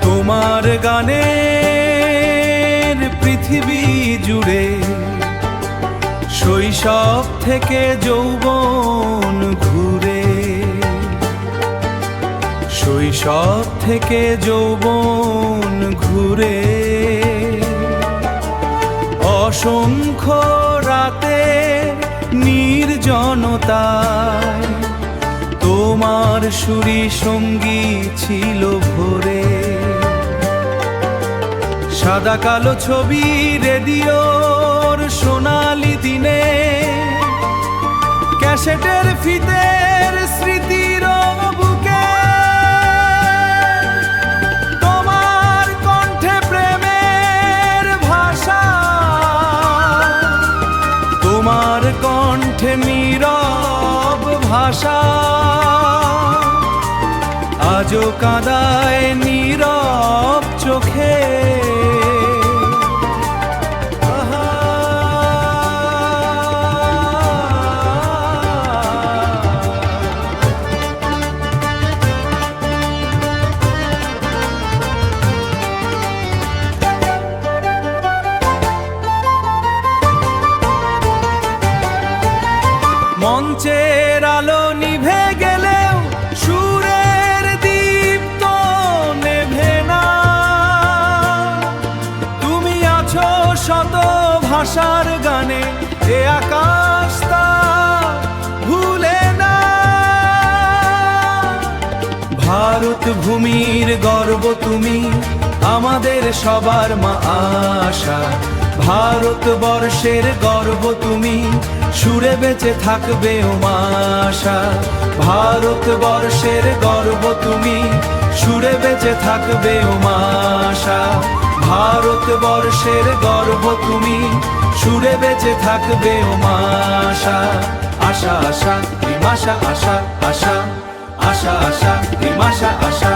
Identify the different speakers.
Speaker 1: তোমার গানের পৃথিবী জুড়ে শৈশব থেকে যৌবন ঘুরে, শৈশব থেকে যৌবন ঘুরে। অসংখ্য রাতে নির্জনতায় তোমার সুরি সঙ্গী ছিল ভোরে। সাদা কালো ছবি রেডিওর সোনালি দিনে, ক্যাসেটের ফিতের স্মৃতির বুকে তোমার কণ্ঠে প্রেমের ভাষা, তোমার কণ্ঠে নীরব ভাষা আজও কাঁদায় নীরব চোখে। মঞ্চের আলো নিভে গেলেও সুরের দীপ তো নেভে না। তুমি আছো শত ভাষার গানে, এ আকাশ তা ভুলে না। ভারত ভূমির গর্ব তুমি, আমাদের সবার মা আশা। ভারতবর্ষের গর্ব তুমি, সুরে বেঁচে থাকবে ও মাশা। ভারতবর্ষের গর্ব তুমি, সুরে বেঁচে থাকবে ও মাশা। ভারতবর্ষের গর্ব তুমি, সুরে বেঁচে থাকবে ও মাশা। আশা আশা রিমাশা আশা আশা, আশা আশা রিমাশা আশা।